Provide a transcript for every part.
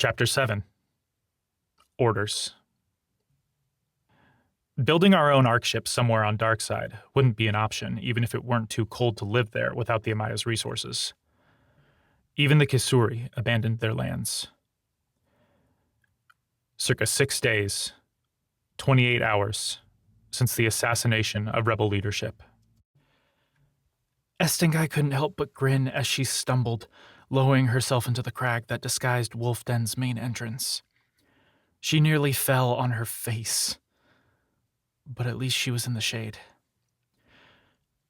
Chapter 7. Orders. Building our own arc ship somewhere on Darkside wouldn't be an option, even if it weren't too cold to live there without the Amaya's resources. Even the Kisuri abandoned their lands. Circa 6 days, 28 hours, since the assassination of rebel leadership. Estingai couldn't help but grin as she stumbled, lowering herself into the crag that disguised Wolf Den's main entrance. She nearly fell on her face, but at least she was in the shade.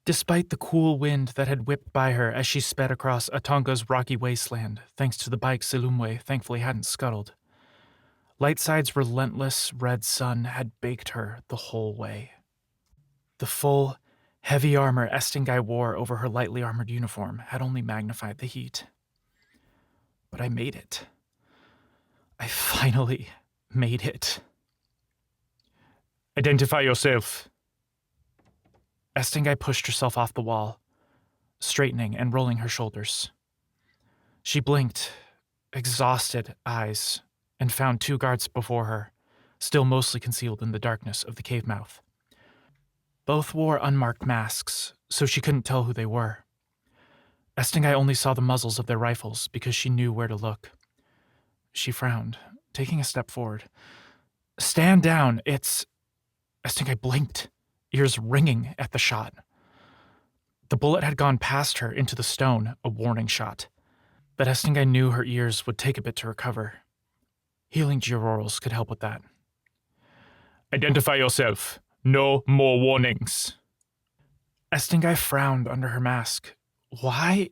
Despite the cool wind that had whipped by her as she sped across Atonga's rocky wasteland, thanks to the bike Silumwe thankfully hadn't scuttled, Lightside's relentless red sun had baked her the whole way. The full, heavy armor Estingai wore over her lightly armored uniform had only magnified the heat. But I made it. I finally made it. Identify yourself. Estingai pushed herself off the wall, straightening and rolling her shoulders. She blinked, exhausted eyes, and found 2 guards before her, still mostly concealed in the darkness of the cave mouth. Both wore unmarked masks, so she couldn't tell who they were. Estingai only saw the muzzles of their rifles because she knew where to look. She frowned, taking a step forward. "Stand down, it's..." Estingai blinked, ears ringing at the shot. The bullet had gone past her into the stone, a warning shot. But Estingai knew her ears would take a bit to recover. Healing geororals could help with that. Identify yourself. No more warnings. Estingai frowned under her mask. Why?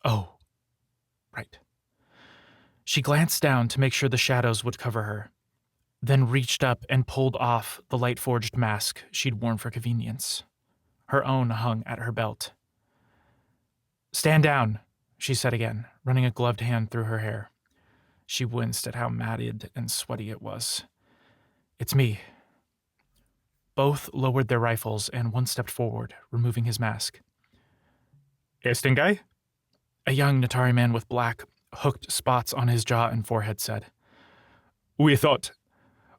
Oh, right. She glanced down to make sure the shadows would cover her, then reached up and pulled off the Lightforged mask she'd worn for convenience. Her own hung at her belt. "Stand down," she said again, running a gloved hand through her hair. She winced at how matted and sweaty it was. "It's me." Both lowered their rifles and one stepped forward, removing his mask. "Estingai?" A young Natari man with black, hooked spots on his jaw and forehead said. "We thought...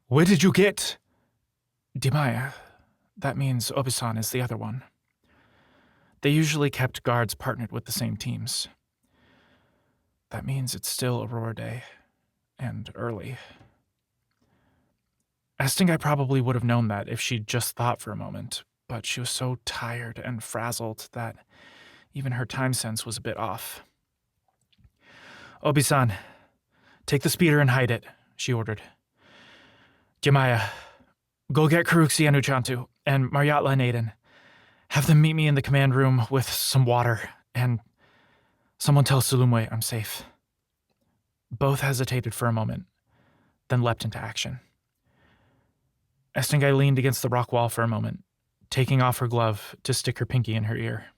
Where did you get..." "Dimaya. That means Obisan is the other one." They usually kept guards partnered with the same teams. That means it's still Aurora Day. And early. Estingai probably would have known that if she'd just thought for a moment, but she was so tired and frazzled that even her time sense was a bit off. "Obi-san, take the speeder and hide it," she ordered. "Jemaya, go get Karuxi and Uchantu, and Maryatla and Aiden. Have them meet me in the command room with some water, and someone tell Sulumwe I'm safe." Both hesitated for a moment, then leapt into action. Estingai leaned against the rock wall for a moment, taking off her glove to stick her pinky in her ear.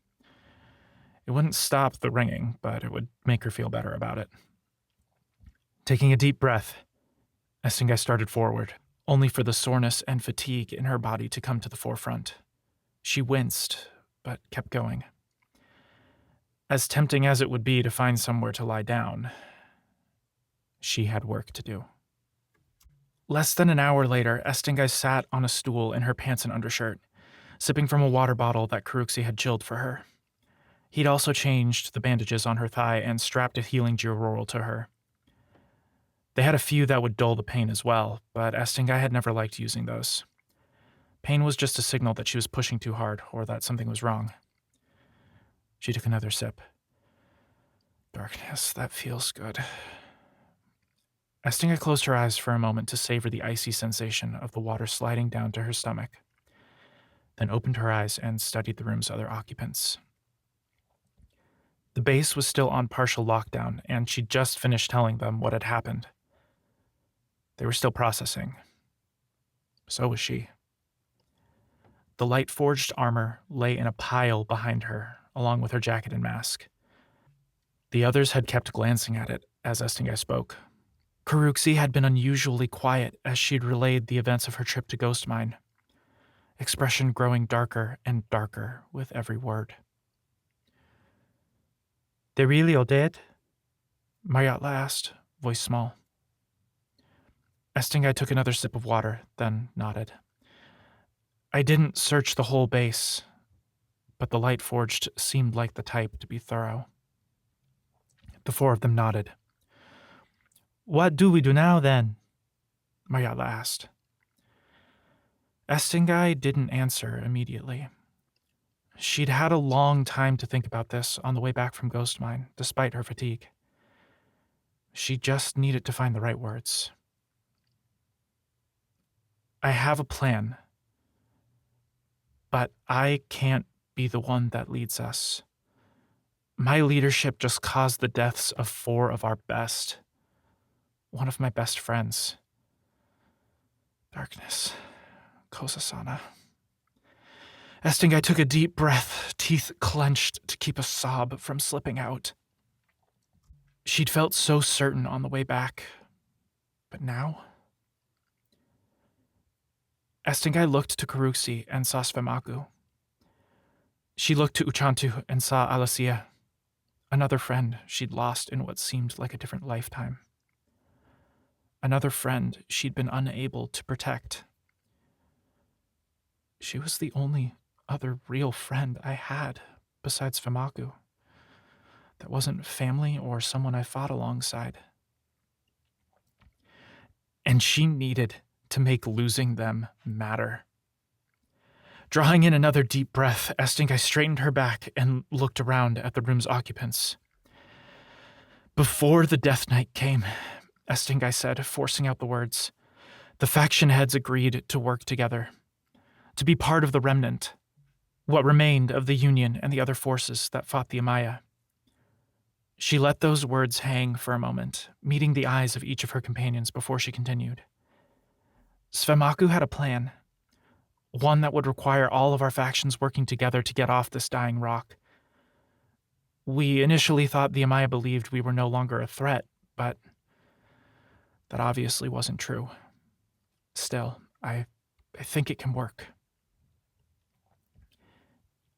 It wouldn't stop the ringing, but it would make her feel better about it. Taking a deep breath, Estingai started forward, only for the soreness and fatigue in her body to come to the forefront. She winced, but kept going. As tempting as it would be to find somewhere to lie down, she had work to do. Less than an hour later, Estingai sat on a stool in her pants and undershirt, sipping from a water bottle that Karuxi had chilled for her. He'd also changed the bandages on her thigh and strapped a healing geororal to her. They had a few that would dull the pain as well, but Estingai had never liked using those. Pain was just a signal that she was pushing too hard or that something was wrong. She took another sip. Darkness, that feels good. Estingai closed her eyes for a moment to savor the icy sensation of the water sliding down to her stomach, then opened her eyes and studied the room's other occupants. The base was still on partial lockdown, and she'd just finished telling them what had happened. They were still processing. So was she. The light-forged armor lay in a pile behind her, along with her jacket and mask. The others had kept glancing at it as Estingai spoke. Karuxi had been unusually quiet as she'd relayed the events of her trip to Ghostmine, expression growing darker and darker with every word. "They really all dead?" Maryatla asked, voice small. Estingai took another sip of water, then nodded. I didn't search the whole base, but the Lightforged seemed like the type to be thorough. The four of them nodded. What do we do now, then? Maryatla asked. Estingai didn't answer immediately. She'd had a long time to think about this on the way back from Ghostmine, despite her fatigue. She just needed to find the right words. I have a plan, but I can't be the one that leads us. My leadership just caused the deaths of 4 of our best. One of my best friends. Darkness. Kosasana. Estingai took a deep breath, teeth clenched to keep a sob from slipping out. She'd felt so certain on the way back, but now? Estingai looked to Karuxi and saw Svemaku. She looked to Uchantu and saw Alasia, another friend she'd lost in what seemed like a different lifetime. Another friend she'd been unable to protect. She was the only other real friend I had besides Svemaku. That wasn't family or someone I fought alongside. And she needed to make losing them matter. Drawing in another deep breath, Estingai straightened her back and looked around at the room's occupants. Before the Death Knight came, Estingai said, forcing out the words, the faction heads agreed to work together, to be part of the Remnant, what remained of the Union and the other forces that fought the Amaya. She let those words hang for a moment, meeting the eyes of each of her companions before she continued. Svemaku had a plan, one that would require all of our factions working together to get off this dying rock. We initially thought the Amaya believed we were no longer a threat, but that obviously wasn't true. Still, I think it can work.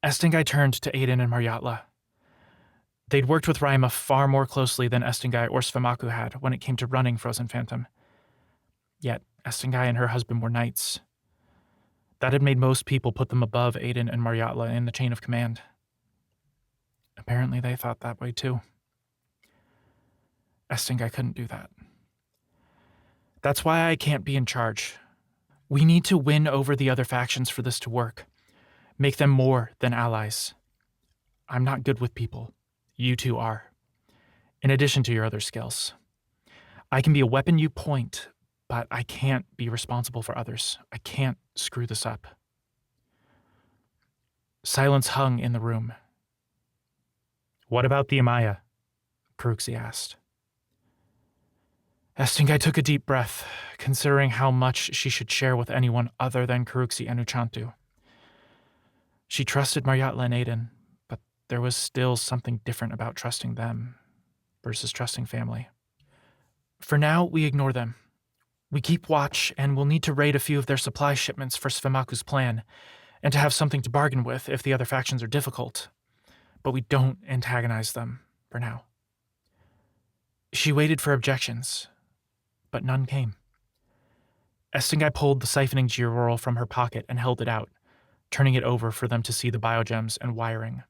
Estingai turned to Aiden and Maryatla. They'd worked with Raima far more closely than Estingai or Svemaku had when it came to running Frozen Phantom. Yet, Estingai and her husband were knights. That had made most people put them above Aiden and Maryatla in the chain of command. Apparently they thought that way too. Estingai couldn't do that. That's why I can't be in charge. We need to win over the other factions for this to work. Make them more than allies. I'm not good with people. You two are. In addition to your other skills. I can be a weapon you point, but I can't be responsible for others. I can't screw this up. Silence hung in the room. What about the Amaya? Karuxi asked. Estingai took a deep breath, considering how much she should share with anyone other than Karuxi and Uchantu. She trusted Maryatla and Aiden, but there was still something different about trusting them versus trusting family. For now, we ignore them. We keep watch, and we'll need to raid a few of their supply shipments for Svemaku's plan, and to have something to bargain with if the other factions are difficult. But we don't antagonize them, for now. She waited for objections, but none came. Estingai pulled the siphoning georoll from her pocket and held it out, turning it over for them to see the biogems and wiring.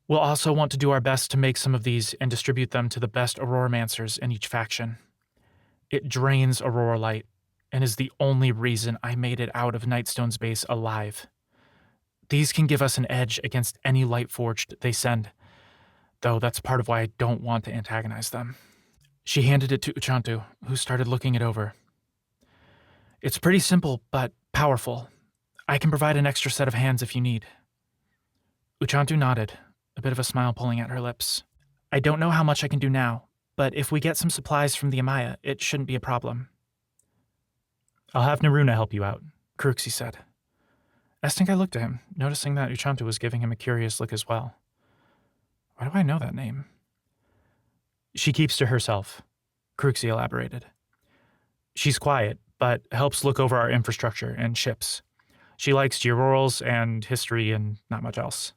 We'll also want to do our best to make some of these and distribute them to the best Aurorancers in each faction. It drains Aurora light, and is the only reason I made it out of Nightstone's base alive. These can give us an edge against any Lightforged they send, though that's part of why I don't want to antagonize them. She handed it to Uchantu, who started looking it over. It's pretty simple, but powerful. I can provide an extra set of hands if you need. Uchantu nodded, a bit of a smile pulling at her lips. I don't know how much I can do now, but if we get some supplies from the Amaya, it shouldn't be a problem. I'll have Naruna help you out, Karuxi said. Estingai looked at him, noticing that Uchantu was giving him a curious look as well. Why do I know that name? She keeps to herself, Karuxi elaborated. She's quiet, but helps look over our infrastructure and ships. She likes geororals and history and not much else.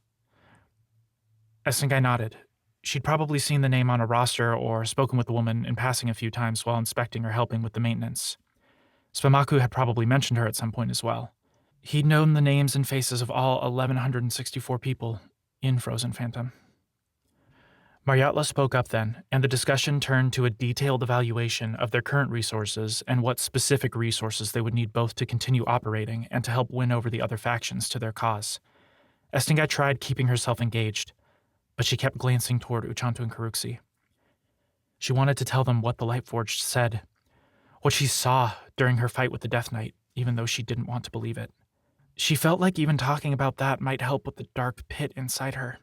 Estingai nodded, She'd probably seen the name on a roster or spoken with the woman in passing a few times while inspecting or helping with the maintenance. Svamaku had probably mentioned her at some point as well. He'd known the names and faces of all 1,164 people in Frozen Phantom. Maryatla spoke up then, and the discussion turned to a detailed evaluation of their current resources and what specific resources they would need both to continue operating and to help win over the other factions to their cause. Estingai tried keeping herself engaged, but she kept glancing toward Uchantu and Karuxi. She wanted to tell them what the Lightforged said, what she saw during her fight with the Death Knight, even though she didn't want to believe it. She felt like even talking about that might help with the dark pit inside her,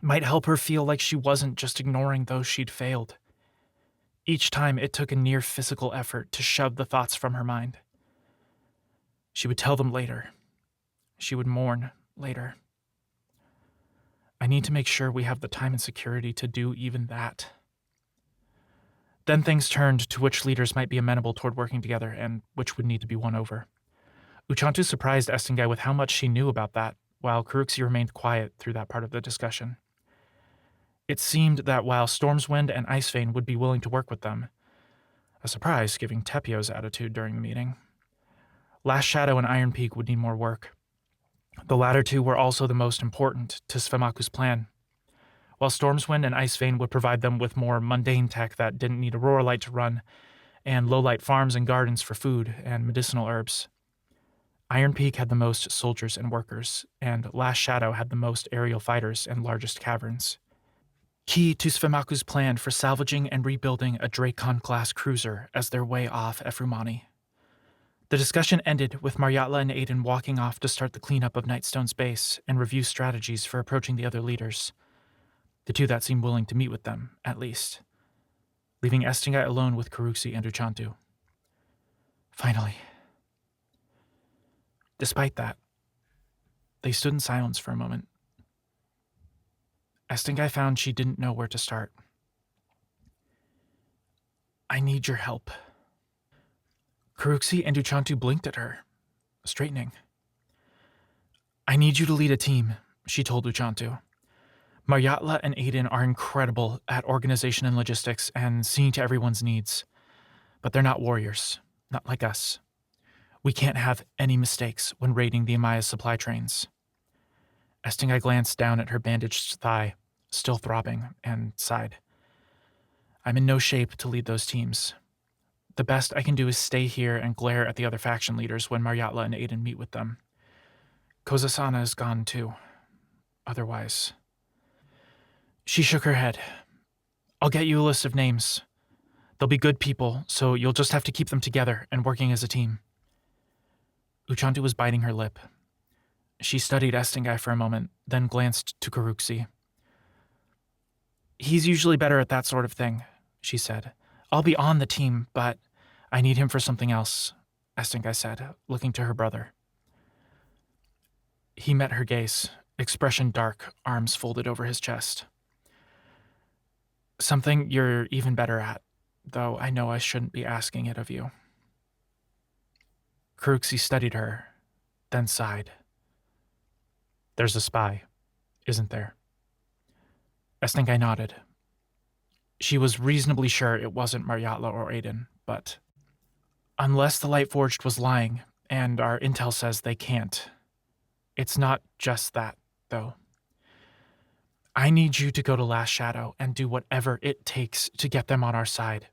might help her feel like she wasn't just ignoring those she'd failed. Each time it took a near physical effort to shove the thoughts from her mind. She would tell them later. She would mourn later. I need to make sure we have the time and security to do even that. Then things turned to which leaders might be amenable toward working together and which would need to be won over. Uchantu surprised Estingai with how much she knew about that, while Karuxi remained quiet through that part of the discussion. It seemed that while Stormswind and Icevane would be willing to work with them, a surprise given Tepio's attitude during the meeting, Last Shadow and Iron Peak would need more work. The latter two were also the most important to Svemaku's plan. While Stormswind and Icevane would provide them with more mundane tech that didn't need Aurora Light to run, and low-light farms and gardens for food and medicinal herbs. Iron Peak had the most soldiers and workers, and Last Shadow had the most aerial fighters and largest caverns. Key to Svemaku's plan for salvaging and rebuilding a Dracon-class cruiser as their way off Efrumani. The discussion ended with Maryatla and Aiden walking off to start the cleanup of Nightstone's base and review strategies for approaching the other leaders. The two that seemed willing to meet with them, at least. Leaving Estingai alone with Karuxi and Uchantu. Finally. Despite that, they stood in silence for a moment. Estingai found she didn't know where to start. I need your help. Karuxi and Uchantu blinked at her, straightening. I need you to lead a team, she told Uchantu. Maryatla and Aiden are incredible at organization and logistics and seeing to everyone's needs. But they're not warriors, not like us. We can't have any mistakes when raiding the Amaya's supply trains. Estingai glanced down at her bandaged thigh, still throbbing, and sighed. I'm in no shape to lead those teams. The best I can do is stay here and glare at the other faction leaders when Maryatla and Aiden meet with them. Kozasana is gone too. Otherwise... She shook her head. I'll get you a list of names. They'll be good people, so you'll just have to keep them together and working as a team. Uchantu was biting her lip. She studied Estingai for a moment, then glanced to Karuxi. He's usually better at that sort of thing, she said. I'll be on the team, but I need him for something else, Estingai said, looking to her brother. He met her gaze, expression dark, arms folded over his chest. Something you're even better at, though I know I shouldn't be asking it of you. Karuxi studied her, then sighed. There's a spy, isn't there? Estingai nodded. She was reasonably sure it wasn't Maryatla or Aiden, but unless the Lightforged was lying, and our intel says they can't, it's not just that, though. I need you to go to Last Shadow and do whatever it takes to get them on our side.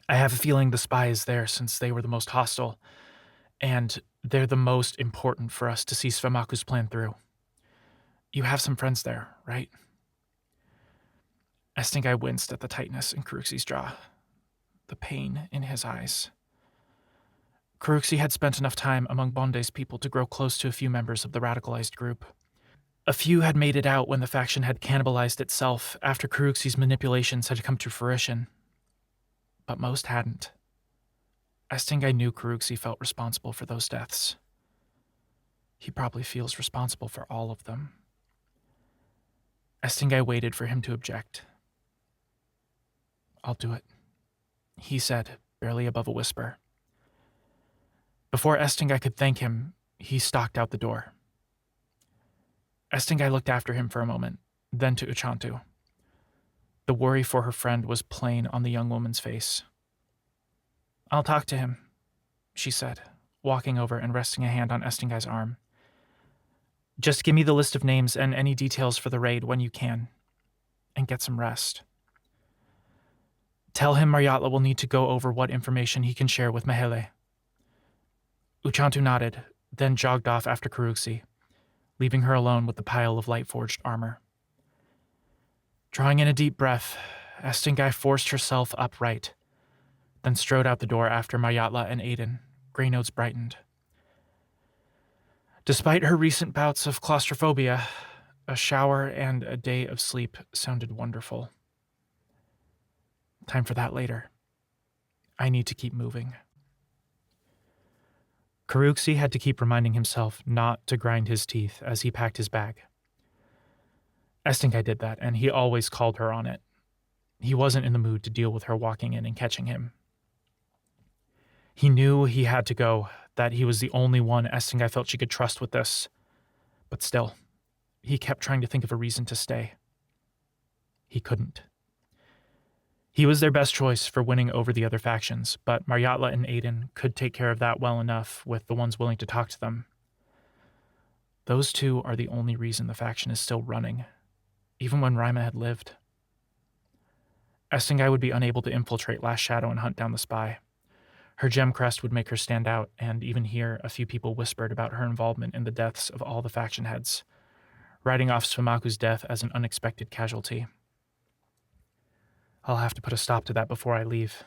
I have a feeling the spy is there since they were the most hostile, and they're the most important for us to see Svemaku's plan through. You have some friends there, right? Estingai winced at the tightness in Karuxi's jaw, the pain in his eyes. Karuxi had spent enough time among Bonde's people to grow close to a few members of the radicalized group. A few had made it out when the faction had cannibalized itself after Karuxi's manipulations had come to fruition. But most hadn't. Estingai knew Karuxi felt responsible for those deaths. He probably feels responsible for all of them. Estingai waited for him to object. I'll do it, he said, barely above a whisper. Before Estingai could thank him, he stalked out the door. Estingai looked after him for a moment, then to Uchantu. The worry for her friend was plain on the young woman's face. "I'll talk to him," she said, walking over and resting a hand on Estingai's arm. "Just give me the list of names and any details for the raid when you can, and get some rest. Tell him Maryatla will need to go over what information he can share with Mahele." Uchantu nodded, then jogged off after Karuxi, leaving her alone with the pile of Lightforged armor. Drawing in a deep breath, Estingai forced herself upright, then strode out the door after Maryatla and Aiden. Grey notes brightened. Despite her recent bouts of claustrophobia, a shower and a day of sleep sounded wonderful. Time for that later. I need to keep moving. Karuxi had to keep reminding himself not to grind his teeth as he packed his bag. Estingai did that, and he always called her on it. He wasn't in the mood to deal with her walking in and catching him. He knew he had to go, that he was the only one Estingai felt she could trust with this. But still, he kept trying to think of a reason to stay. He couldn't. He was their best choice for winning over the other factions, but Maryatla and Aiden could take care of that well enough with the ones willing to talk to them. Those two are the only reason the faction is still running, even when Rima had lived. Estingai would be unable to infiltrate Last Shadow and hunt down the spy. Her gem crest would make her stand out, and even here a few people whispered about her involvement in the deaths of all the faction heads, writing off Sfamaku's death as an unexpected casualty. I'll have to put a stop to that before I leave.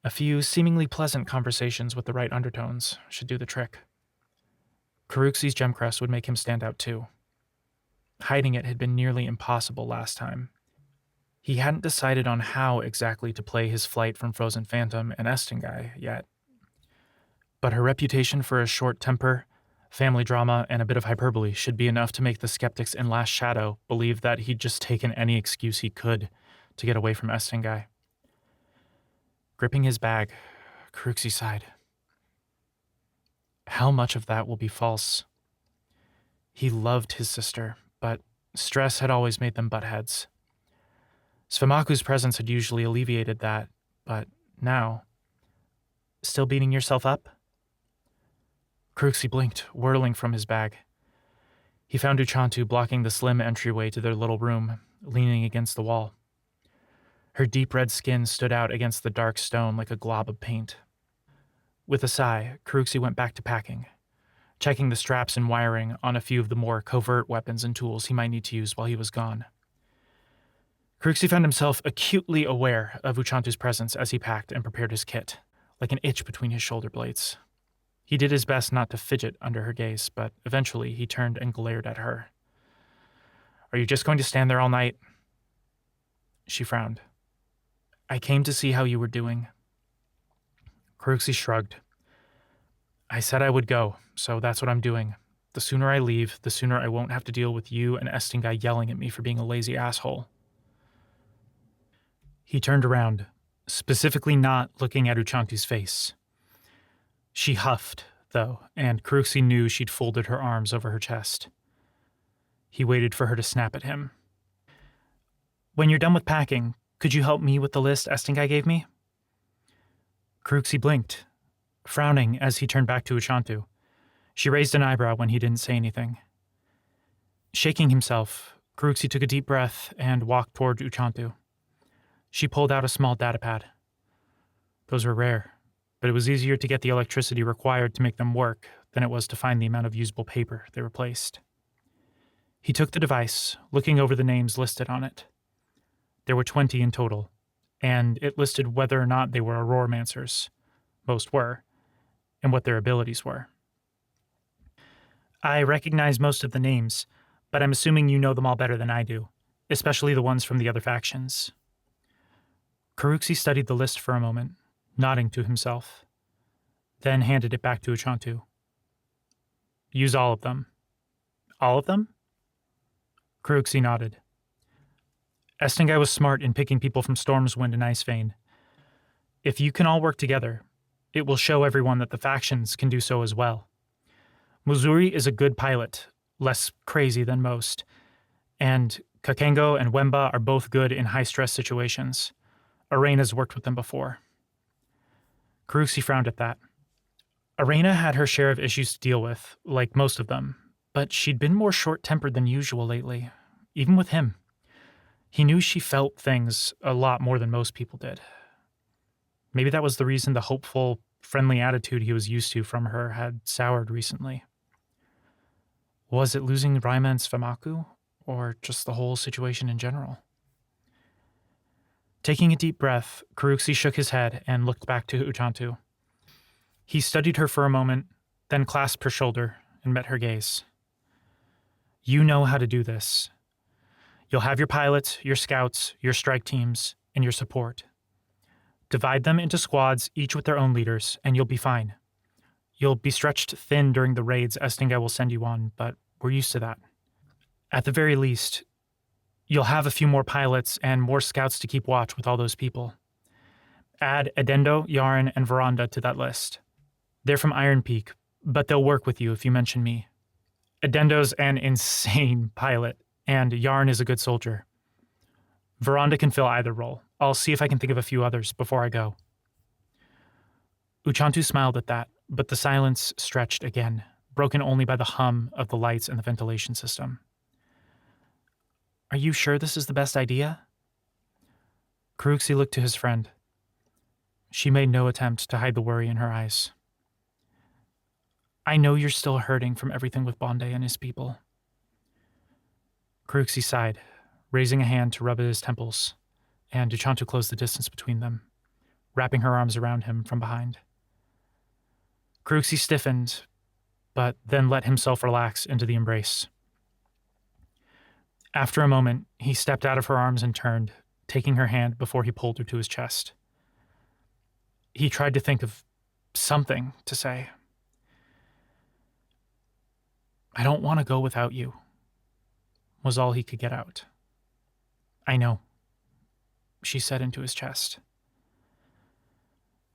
A few seemingly pleasant conversations with the right undertones should do the trick. Karuxi's gem crest would make him stand out too. Hiding it had been nearly impossible last time. He hadn't decided on how exactly to play his flight from Frozen Phantom and Estingai yet. But her reputation for a short temper, family drama, and a bit of hyperbole should be enough to make the skeptics in Last Shadow believe that he'd just taken any excuse he could to get away from Estingai. Gripping his bag, Karuxi sighed. How much of that will be false? He loved his sister, but stress had always made them butt heads. Sfamaku's presence had usually alleviated that, but now... Still beating yourself up? Karuxi blinked, whirling from his bag. He found Uchantu blocking the slim entryway to their little room, leaning against the wall. Her deep red skin stood out against the dark stone like a glob of paint. With a sigh, Karuxi went back to packing, checking the straps and wiring on a few of the more covert weapons and tools he might need to use while he was gone. Karuxi found himself acutely aware of Uchantu's presence as he packed and prepared his kit, like an itch between his shoulder blades. He did his best not to fidget under her gaze, but eventually he turned and glared at her. "Are you just going to stand there all night?" She frowned. "I came to see how you were doing." Karuxi shrugged. "I said I would go, so that's what I'm doing. The sooner I leave, the sooner I won't have to deal with you and Estingai yelling at me for being a lazy asshole." He turned around, specifically not looking at Uchantu's face. She huffed, though, and Karuxi knew she'd folded her arms over her chest. He waited for her to snap at him. "When you're done with packing, could you help me with the list Estingai gave me?" Karuxi blinked, frowning as he turned back to Uchantu. She raised an eyebrow when he didn't say anything. Shaking himself, Karuxi took a deep breath and walked toward Uchantu. She pulled out a small datapad. Those were rare, but it was easier to get the electricity required to make them work than it was to find the amount of usable paper they replaced. He took the device, looking over the names listed on it. There were 20 in total, and it listed whether or not they were Auroramancers. Most were, and what their abilities were. "I recognize most of the names, but I'm assuming you know them all better than I do, especially the ones from the other factions." Karuxi studied the list for a moment, nodding to himself, then handed it back to Uchantu. "Use all of them." "All of them?" Karuxi nodded. Estingai was smart in picking people from Stormswind and Icevane. If you can all work together, it will show everyone that the factions can do so as well. Muzuri is a good pilot, less crazy than most, and Kakengo and Wemba are both good in high-stress situations. Arena's worked with them before. Karuxi frowned at that. Arena had her share of issues to deal with, like most of them, but she'd been more short-tempered than usual lately, even with him. He knew she felt things a lot more than most people did. Maybe that was the reason the hopeful, friendly attitude he was used to from her had soured recently. Was it losing Raima and Sfamaku, or just the whole situation in general? Taking a deep breath, Karuxi shook his head and looked back to Uchantu. He studied her for a moment, then clasped her shoulder and met her gaze. You know how to do this. You'll have your pilots, your scouts, your strike teams, and your support. Divide them into squads, each with their own leaders, and you'll be fine. You'll be stretched thin during the raids Estingai will send you on, but we're used to that. At the very least, you'll have a few more pilots and more scouts to keep watch with all those people. Add Edendo, Yarn, and Veranda to that list. They're from Iron Peak, but they'll work with you if you mention me. Edendo's an insane pilot, and Yarn is a good soldier. Veranda can fill either role. I'll see if I can think of a few others before I go. Uchantu smiled at that, but the silence stretched again, broken only by the hum of the lights and the ventilation system. Are you sure this is the best idea? Karuxi looked to his friend. She made no attempt to hide the worry in her eyes. I know you're still hurting from everything with Bonde and his people. Karuxi sighed, raising a hand to rub at his temples, and Uchantu closed the distance between them, wrapping her arms around him from behind. Karuxi stiffened, but then let himself relax into the embrace. After a moment, he stepped out of her arms and turned, taking her hand before he pulled her to his chest. He tried to think of something to say. I don't want to go without you, was all he could get out. I know, she said into his chest.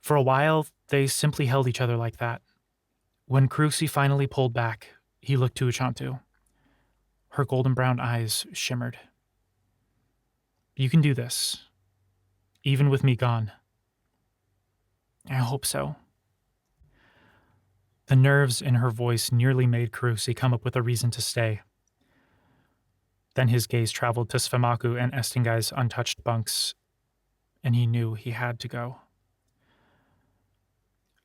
For a while, they simply held each other like that. When Karuxi finally pulled back, he looked to Uchantu. Her golden brown eyes shimmered. You can do this, even with me gone. I hope so. The nerves in her voice nearly made Karuxi come up with a reason to stay. Then his gaze traveled to Sfamaku and Estingai's untouched bunks, and he knew he had to go.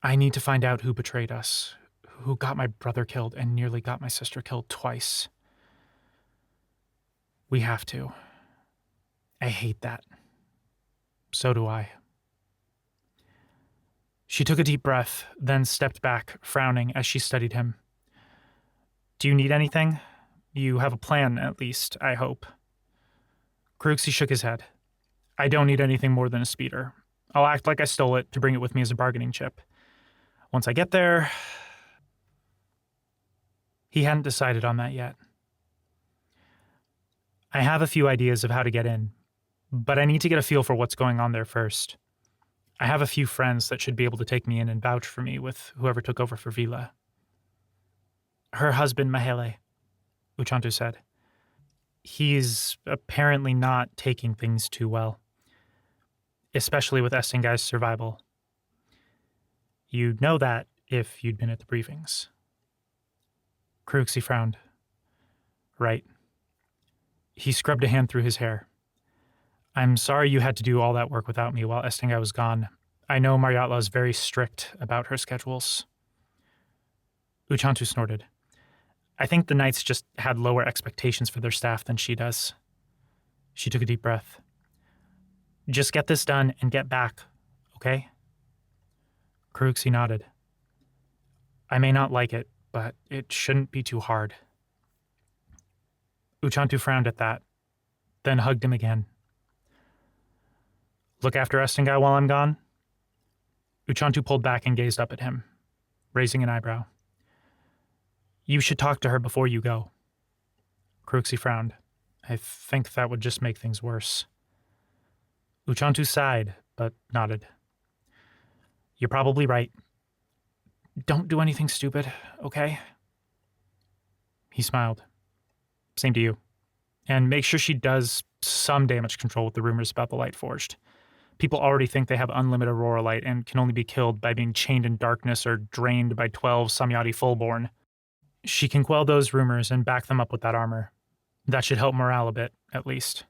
I need to find out who betrayed us, who got my brother killed and nearly got my sister killed twice. We have to. I hate that. So do I. She took a deep breath, then stepped back, frowning as she studied him. Do you need anything? You have a plan, at least, I hope. Karuxi shook his head. I don't need anything more than a speeder. I'll act like I stole it to bring it with me as a bargaining chip. Once I get there... He hadn't decided on that yet. I have a few ideas of how to get in, but I need to get a feel for what's going on there first. I have a few friends that should be able to take me in and vouch for me with whoever took over for Vila. Her husband, Mahele, Uchantu said. He's apparently not taking things too well, especially with Estingai's survival. You'd know that if you'd been at the briefings. Karuxi frowned. Right. He scrubbed a hand through his hair. I'm sorry you had to do all that work without me while Estingai was gone. I know Mariatla is very strict about her schedules. Uchantu snorted. I think the Knights just had lower expectations for their staff than she does. She took a deep breath. Just get this done and get back, okay? Karuxi nodded. I may not like it, but it shouldn't be too hard. Uchantu frowned at that, then hugged him again. Look after Estingai while I'm gone? Uchantu pulled back and gazed up at him, raising an eyebrow. You should talk to her before you go. Karuxi frowned. I think that would just make things worse. Uchantu sighed, but nodded. You're probably right. Don't do anything stupid, okay? He smiled. Same to you. And make sure she does some damage control with the rumors about the Lightforged. People already think they have unlimited Aurora Light and can only be killed by being chained in darkness or drained by 12 Samyati Fullborn. She can quell those rumors and back them up with that armor. That should help morale a bit, at least.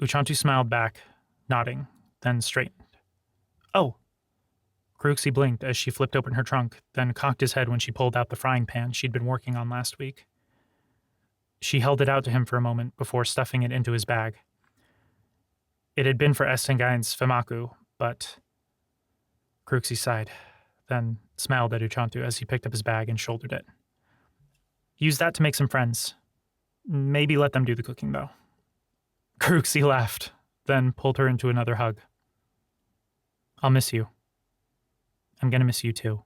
Uchantu smiled back, nodding, then straightened. Oh! Karuxi blinked as she flipped open her trunk, then cocked his head when she pulled out the frying pan she'd been working on last week. She held it out to him for a moment before stuffing it into his bag. It had been for Estingai's Famaku, but... Karuxi sighed, then smiled at Uchantu as he picked up his bag and shouldered it. Use that to make some friends. Maybe let them do the cooking, though. Karuxi laughed, then pulled her into another hug. I'll miss you. I'm gonna miss you too.